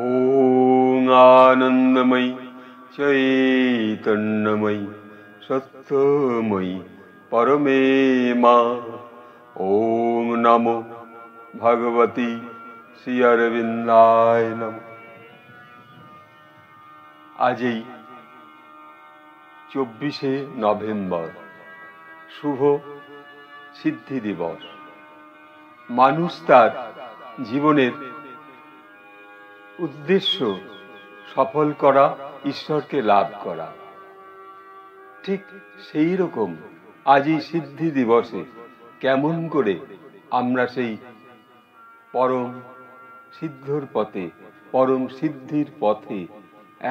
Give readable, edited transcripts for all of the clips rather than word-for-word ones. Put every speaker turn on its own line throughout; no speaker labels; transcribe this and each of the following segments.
ওং আনন্দময়ী চৈতন্যময়ী সত্যময়ী পরমে মা। ওং নমো ভগবতী শ্রী অরবিন্দায় নমঃ। আজ এই 24শে নভেম্বর শুভ সিদ্ধি দিবস। মানুষ তার জীবনের উদ্দেশ্য সফল করা, ঈশ্বরকে লাভ করা। ঠিক সেই রকম আজ এই সিদ্ধি দিবসে কেমন করে আমরা সেই পরম সিদ্ধর পথে, পরম সিদ্ধির পথে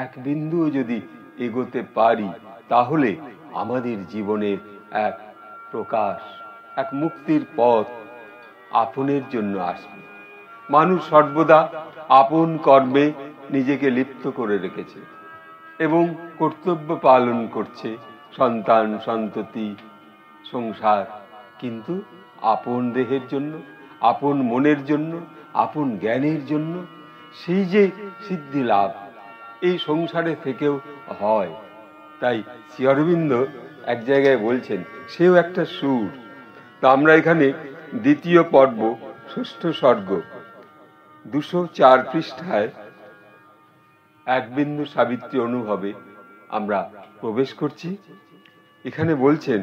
এক বিন্দুও যদি এগোতে পারি, তাহলে আমাদের জীবনের এক প্রকাশ, এক মুক্তির পথ আপনের জন্য আসবে। মানুষ সর্বদা আপন কর্মে নিজেকে লিপ্ত করে রেখেছে এবং কর্তব্য পালন করছে, সন্তান সন্ততি সংসার, কিন্তু আপন দেহের জন্য, আপন মনের জন্য, আপন জ্ঞানের জন্য। সেই যে সিদ্ধি লাভ এই সংসারে থেকেও হয়। তাই শ্রী অরবিন্দ এক জায়গায় বলছেন, সেও একটা সুর। তা আমরা এখানে দ্বিতীয় পর্ব, ষষ্ঠ সর্গ, 204 পৃষ্ঠায় এক বিন্দু সাবিত্রী অনুভবে আমরা প্রবেশ করছি। এখানে বলছেন,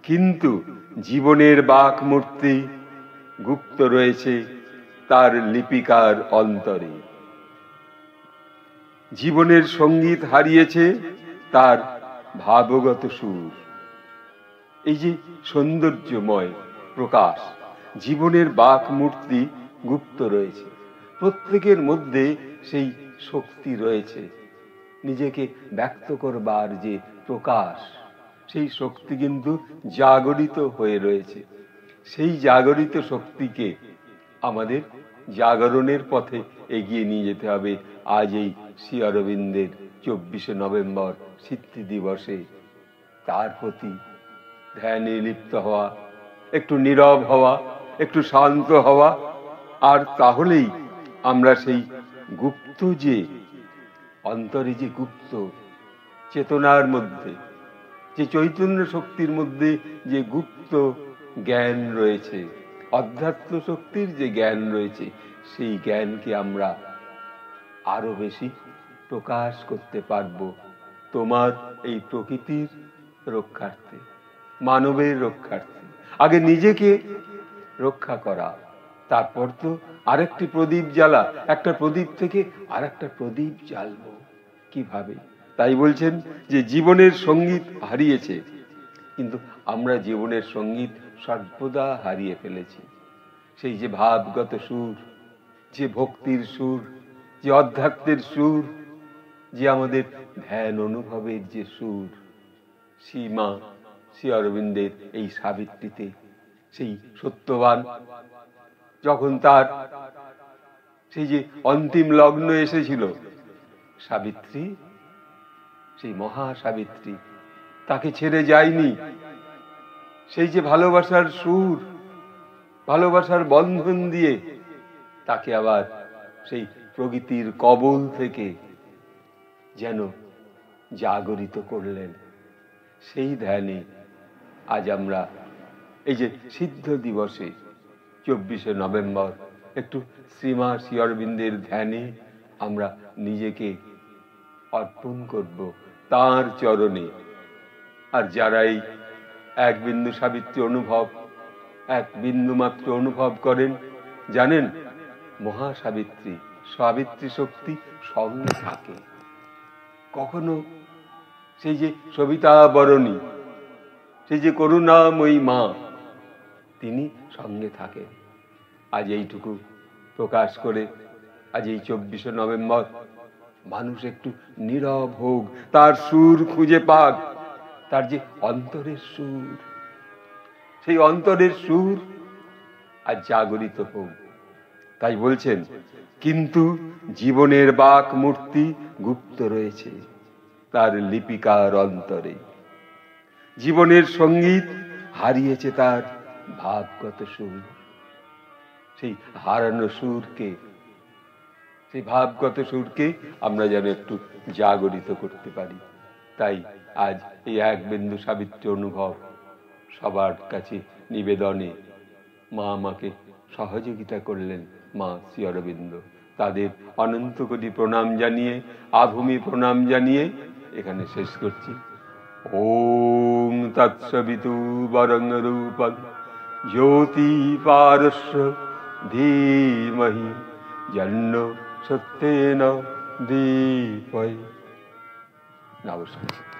কিন্তু জীবনের বাক মূর্তি গুপ্ত রয়েছে তার লিপিকার অন্তরে। জীবনের সঙ্গীত হারিয়েছে তার ভাবগত সুর। এই যে সৌন্দর্যময় প্রকাশ, জীবনের বাক মূর্তি গুপ্ত রয়েছে। প্রত্যেকের মধ্যে সেই শক্তি রয়েছে, নিজেকে ব্যক্ত করবার যে প্রকাশ, সেই শক্তি কিন্তু জাগরিত হয়ে রয়েছে। সেই জাগরিত শক্তিকে আমাদের জাগরণের পথে এগিয়ে নিয়ে যেতে হবে। আজ এই শ্রী অরবিন্দের 24শে নভেম্বর সিদ্ধি দিবসে তার প্রতি ধ্যানে লিপ্ত হওয়া, একটু নীরব হওয়া, একটু শান্ত হওয়া। আর তাহলেই আমরা সেই গুপ্ত যে অন্তরে, যে গুপ্ত চেতনার মধ্যে, যে চৈতন্য শক্তির মধ্যে যে গুপ্ত জ্ঞান রয়েছে, অধ্যাত্ম শক্তির যে জ্ঞান রয়েছে, সেই জ্ঞানকে আমরা আরো বেশি প্রকাশ করতে পারব তোমার এই প্রকৃতির রক্ষার্থে, মানবের রক্ষার্থে। আগে নিজেকে রক্ষা করা, তারপর তো আরেকটি প্রদীপ জ্বালা, একটা প্রদীপ থেকে আরেকটা প্রদীপ জ্বালবো কিভাবে। তাই বলছেন যে জীবনের সঙ্গীত হারিয়েছে, কিন্তু আমরা জীবনের সঙ্গীত সর্বদা হারিয়ে ফেলেছি। সেই যে ভাবগত সুর, যে ভক্তির সুর, যে অধ্যাত্মের সুর, যে আমাদের ধ্যান অনুভবের যে সুর, সীমা শ্রী অরবিন্দের এই সাবিত্রীতে, সেই সত্যবান যখন তার সেই যে অন্তিম লগ্ন এসেছিল, সাবিত্রী, সেই মহা সাবিত্রী তাকে ছেড়ে যায়নি। সেই যে ভালোবাসার সুর, ভালোবাসার বন্ধন দিয়ে তাকে আবার সেই প্রকৃতির কবল থেকে যেন জাগরিত করলেন। সেই ধ্যানে আজ আমরা এই যে সিদ্ধ দিবসে 24শে নভেম্বর একটু শ্রীমা শ্রী অরবিন্দের ধ্যানে আমরা নিজেকে অর্পণ করব তাঁর চরণে। আর যারা এই এক বিন্দু সাবিত্রী অনুভব, এক বিন্দু মাত্র অনুভব করেন, জানেন মহাসাবিত্রী, সাবিত্রী শক্তি সঙ্গে থাকে। কখনো সেই যে সবিতা বরণী, সেই যে করুণাময়ী মা, তিনি সঙ্গে থাকেন। আজ এইটুকু প্রকাশ করে আজ এই 24শে নভেম্বর মানুষ একটু নীরব হোক, তার সুর খুঁজে পাক, তার যে অন্তরের সুর, সেই অন্তরের সুর আজ জাগরিত হোক। তাই বলছেন, কিন্তু জীবনের বাক মূর্তি গুপ্ত রয়েছে তার লিপিকার অন্তরে। জীবনের সঙ্গীত হারিয়েছে তার ভাবগত সুর। সেই হারানো সুরকে, সেই ভাবগত সুরকে আমরা যেন একটু জাগরিত করতে পারি। তাই আজ এই এক বিন্দু সাবিত্রী অনুভব সবার কাছে নিবেদনে মা আমাকে সহযোগিতা করলেন, মা শ্রী অরবিন্দ। তাদের অনন্ত কোটি প্রণাম জানিয়ে, আভূমি প্রণাম জানিয়ে এখানে শেষ করছি। ওম তৎসবিতু বরং রূপং জ্যোতি পারস্য ধীমহি জন্ন সত্যেন দীপয়। নমস্কার।